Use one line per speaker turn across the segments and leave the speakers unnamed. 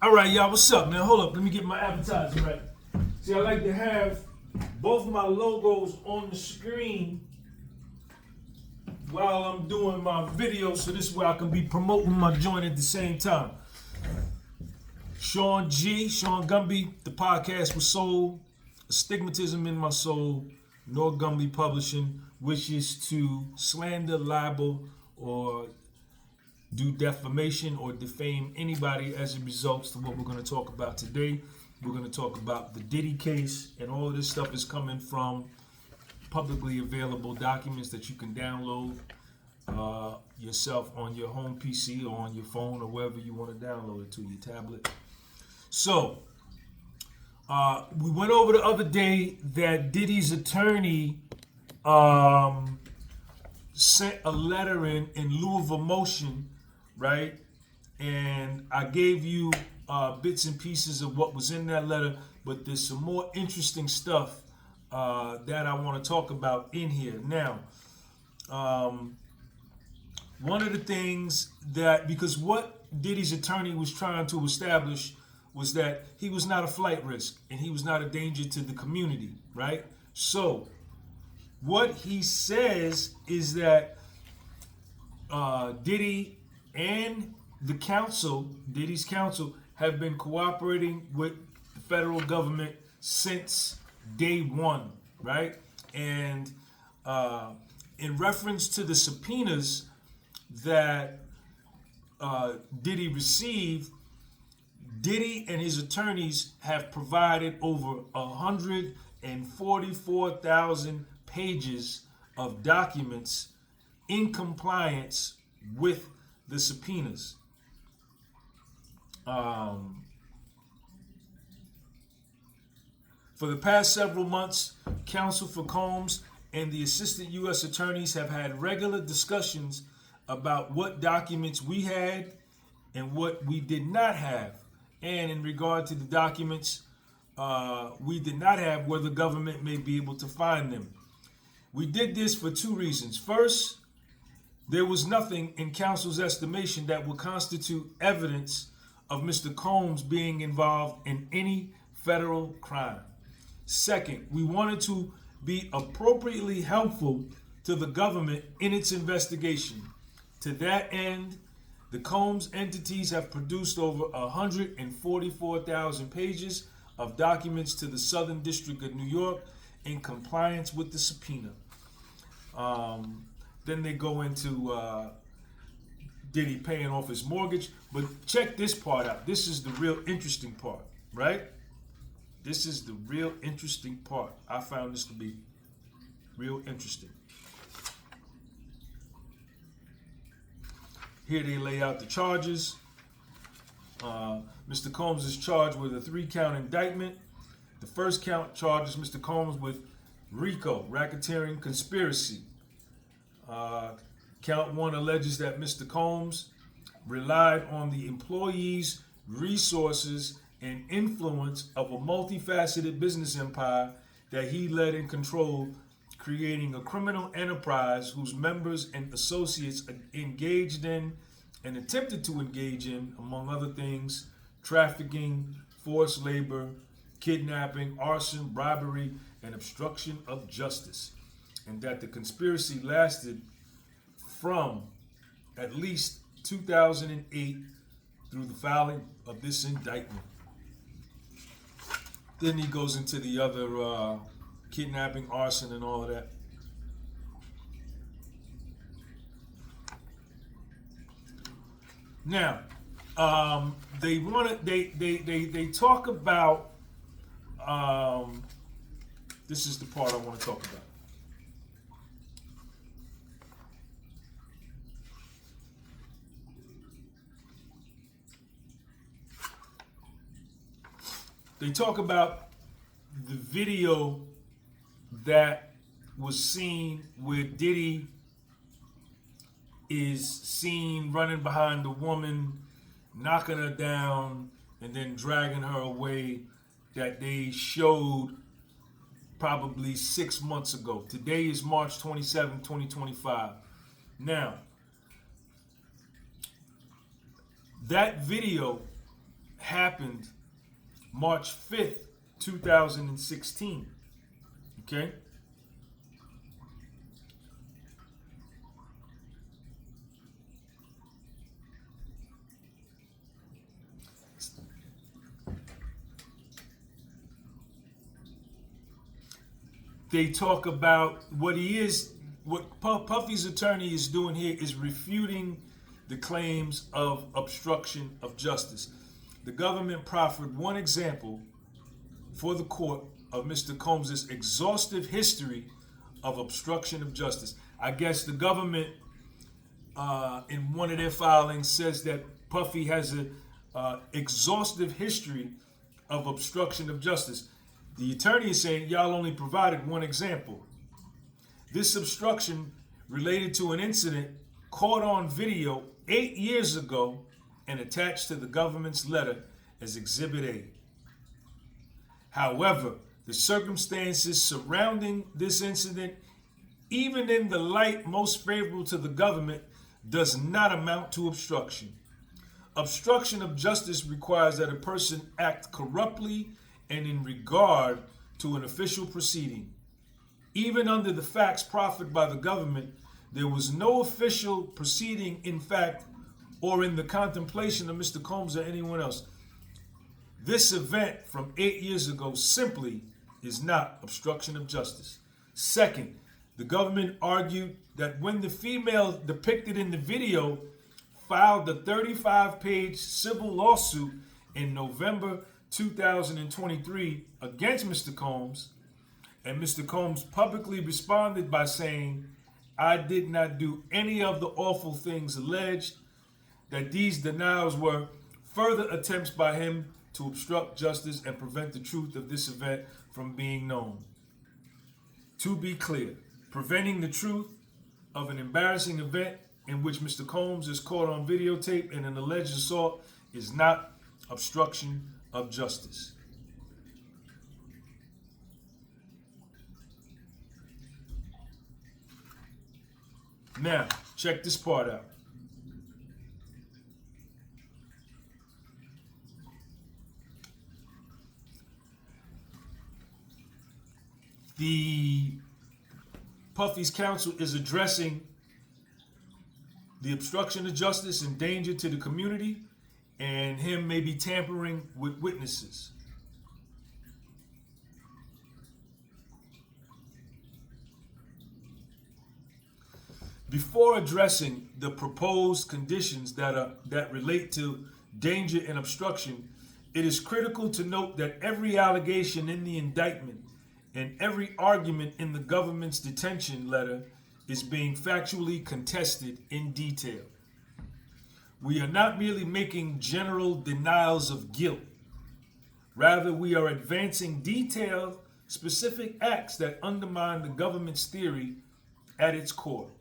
All right, y'all, what's up, man? Hold up, let me get my advertising right. See, I like to have both my logos on the screen while I'm doing my video, so this way I can be promoting my joint at the same time. Sean Gumby, the podcast was sold. Astigmatism in my soul, nor Gumby Publishing wishes to slander, libel, or do defamation or defame anybody as it results to what we're going to talk about today. We're going to talk about the Diddy case, and all of this stuff is coming from publicly available documents that you can download yourself on your home PC or on your phone or wherever you want to download it to, your tablet. So, we went over the other day that Diddy's attorney sent a letter in lieu of a motion, right? And I gave you bits and pieces of what was in that letter, but there's some more interesting stuff that I want to talk about in here. Now, one of the things that, because what Diddy's attorney was trying to establish was that he was not a flight risk and he was not a danger to the community, right? So, what he says is that Diddy and the council, Diddy's council, have been cooperating with the federal government since day one, right? And in reference to the subpoenas that Diddy received, Diddy and his attorneys have provided over 144,000 pages of documents in compliance with the subpoenas. For the past several months, counsel for Combs and the assistant U.S. attorneys have had regular discussions about what documents we had and what we did not have. And in regard to the documents we did not have, where the government may be able to find them. We did this for two reasons. First, there was nothing in counsel's estimation that would constitute evidence of Mr. Combs being involved in any federal crime. Second, we wanted to be appropriately helpful to the government in its investigation. To that end, the Combs entities have produced over 144,000 pages of documents to the Southern District of New York in compliance with the subpoena. Then they go into Diddy paying off his mortgage. But check this part out. This is the real interesting part, right? This is the real interesting part. I found this to be real interesting. Here they lay out the charges. Mr. Combs is charged with a 3-count indictment. The first count charges Mr. Combs with RICO, racketeering conspiracy. Count 1 alleges that Mr. Combs relied on the employees' resources and influence of a multifaceted business empire that he led and controlled, creating a criminal enterprise whose members and associates engaged in and attempted to engage in, among other things, trafficking, forced labor, kidnapping, arson, bribery, and obstruction of justice, and that the conspiracy lasted from at least 2008 through the filing of this indictment. Then he goes into the other kidnapping, arson, and all of that. Now, they talk about. This is the part I want to talk about. They talk about the video that was seen where Diddy is seen running behind the woman, knocking her down, and then dragging her away, that they showed probably 6 months ago. Today is March 27, 2025. Now, that video happened March 5th, 2016. Okay? They talk about what Puffy's attorney is doing here is refuting the claims of obstruction of justice. The government proffered one example for the court of Mr. Combs' exhaustive history of obstruction of justice. I guess the government, in one of their filings, says that Puffy has an exhaustive history of obstruction of justice. The attorney is saying y'all only provided one example. This obstruction related to an incident caught on video 8 years ago and attached to the government's letter as Exhibit A. However, the circumstances surrounding this incident, even in the light most favorable to the government, does not amount to obstruction. Obstruction of justice requires that a person act corruptly and in regard to an official proceeding. Even under the facts proffered by the government, there was no official proceeding in fact or in the contemplation of Mr. Combs or anyone else. This event from 8 years ago simply is not obstruction of justice. Second, the government argued that when the female depicted in the video filed a 35-page civil lawsuit in November 2023 against Mr. Combs, and Mr. Combs publicly responded by saying, "I did not do any of the awful things alleged," that these denials were further attempts by him to obstruct justice and prevent the truth of this event from being known. To be clear, preventing the truth of an embarrassing event in which Mr. Combs is caught on videotape in an alleged assault is not obstruction of justice. Now, check this part out. The Puffy's counsel is addressing the obstruction of justice and danger to the community and him maybe tampering with witnesses. Before addressing the proposed conditions that relate to danger and obstruction, it is critical to note that every allegation in the indictment and every argument in the government's detention letter is being factually contested in detail. We are not merely making general denials of guilt. Rather, we are advancing detailed, specific acts that undermine the government's theory at its core.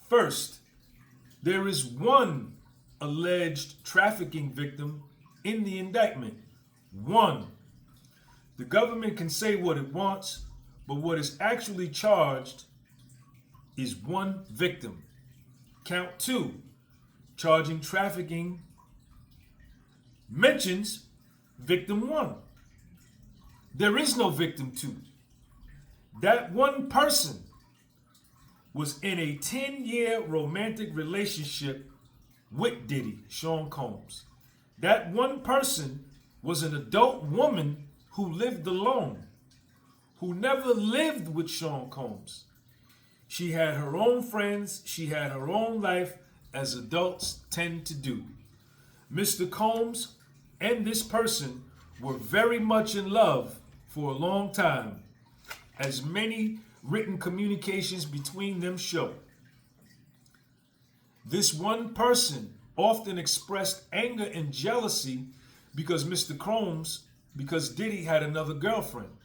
First, there is one alleged trafficking victim in the indictment. One. The government can say what it wants, but what is actually charged is one victim. Count two, charging trafficking, mentions victim one. There is no victim two. That one person was in a 10-year romantic relationship with Diddy, Sean Combs. That one person was an adult woman who lived alone, who never lived with Sean Combs. She had her own friends, she had her own life, as adults tend to do. Mr. Combs and this person were very much in love for a long time, as many written communications between them show. This one person often expressed anger and jealousy because Diddy had another girlfriend,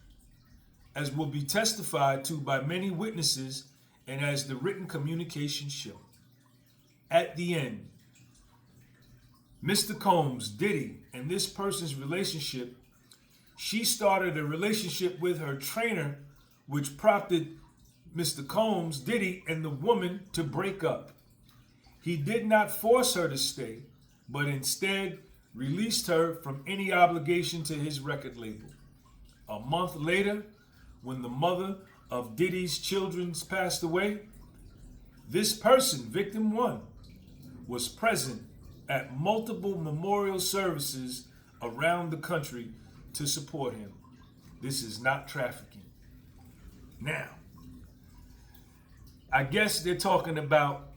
as will be testified to by many witnesses and as the written communications show. At the end, Mr. Combs, Diddy, and this person's relationship, she started a relationship with her trainer, which prompted Mr. Combs, Diddy, and the woman to break up. He did not force her to stay, but instead released her from any obligation to his record label. A month later, when the mother of Diddy's children passed away, this person, victim one, was present at multiple memorial services around the country to support him. This is not trafficking. Now, I guess they're talking about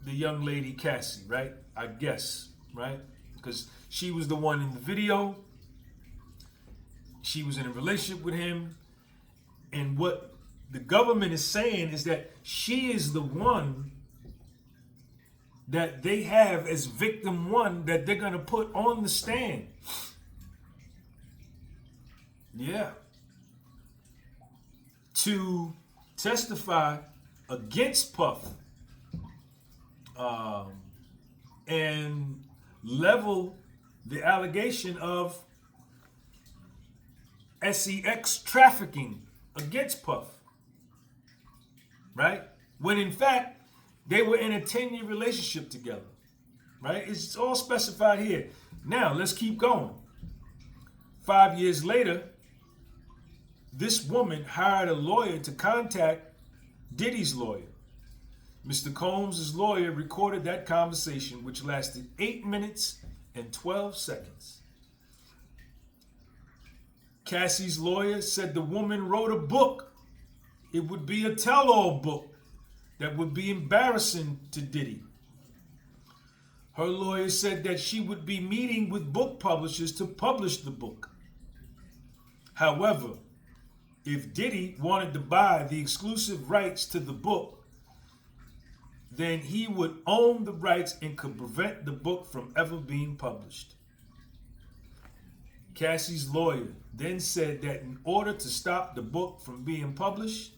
the young lady Cassie, right? I guess, right? Because she was the one in the video. She was in a relationship with him. And what the government is saying is that she is the one that they have as victim one that they're going to put on the stand. Yeah. To testify against Puff and level the allegation of sex trafficking against Puff, right? When in fact, they were in a 10-year relationship together, right? It's all specified here. Now, let's keep going. 5 years later, this woman hired a lawyer to contact Diddy's lawyer. Mr. Combs' lawyer recorded that conversation, which lasted 8 minutes and 12 seconds. Cassie's lawyer said the woman wrote a book. It would be a tell-all book that would be embarrassing to Diddy. Her lawyer said that she would be meeting with book publishers to publish the book. However, if Diddy wanted to buy the exclusive rights to the book, then he would own the rights and could prevent the book from ever being published. Cassie's lawyer then said that in order to stop the book from being published,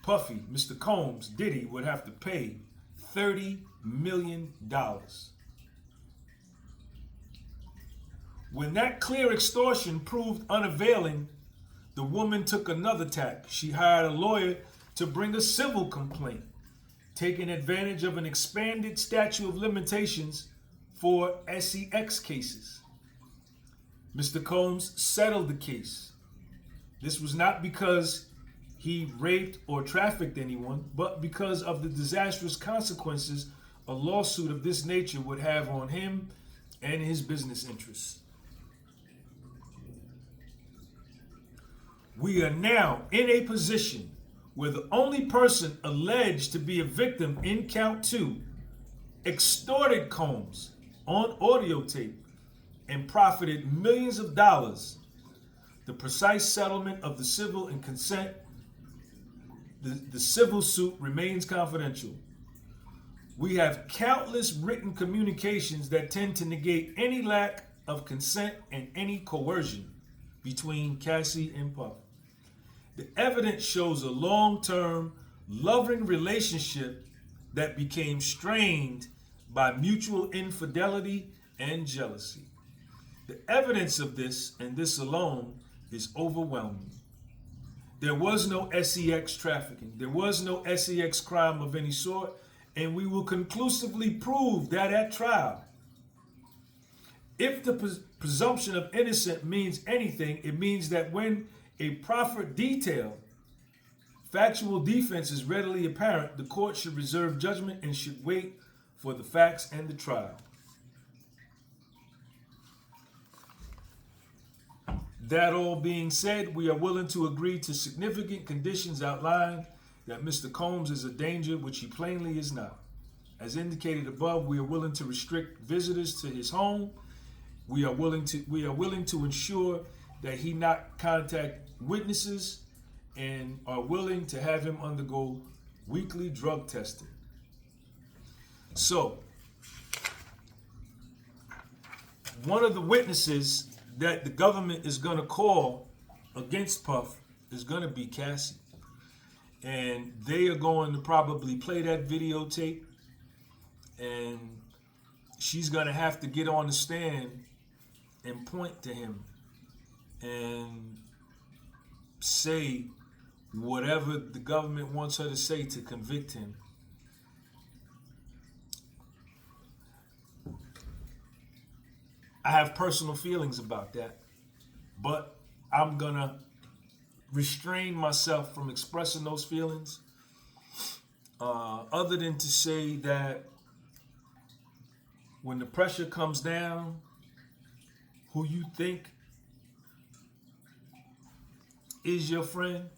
Puffy, Mr. Combs, Diddy would have to pay $30 million. When that clear extortion proved unavailing, the woman took another tack. She hired a lawyer to bring a civil complaint, taking advantage of an expanded statute of limitations for sex cases. Mr. Combs settled the case. This was not because he raped or trafficked anyone, but because of the disastrous consequences a lawsuit of this nature would have on him and his business interests. We are now in a position where the only person alleged to be a victim in count 2 extorted Combs on audio tape and profited millions of dollars. The precise settlement of the civil and consent, the civil suit remains confidential. We have countless written communications that tend to negate any lack of consent and any coercion between Cassie and Puff. The evidence shows a long-term, loving relationship that became strained by mutual infidelity and jealousy. The evidence of this, and this alone, is overwhelming. There was no sex trafficking. There was no sex crime of any sort, and we will conclusively prove that at trial. If the presumption of innocence means anything, it means that when a proffered detail, factual defense is readily apparent, the court should reserve judgment and should wait for the facts and the trial. That all being said, we are willing to agree to significant conditions outlined that Mr. Combs is a danger, which he plainly is not. As indicated above, we are willing to restrict visitors to his home. We are willing to ensure that he not contact witnesses, and are willing to have him undergo weekly drug testing. So, one of the witnesses that the government is going to call against Puff is going to be Cassie. And they are going to probably play that videotape, and she's going to have to get on the stand and point to him and say whatever the government wants her to say to convict him. I have personal feelings about that, but I'm gonna restrain myself from expressing those feelings, other than to say that when the pressure comes down, who you think is your friend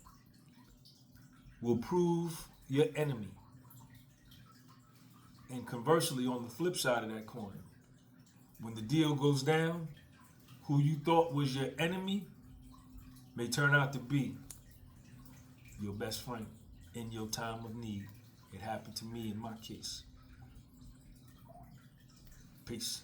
will prove your enemy. And conversely, on the flip side of that coin, when the deal goes down, who you thought was your enemy may turn out to be your best friend in your time of need. It happened to me in my case. Peace.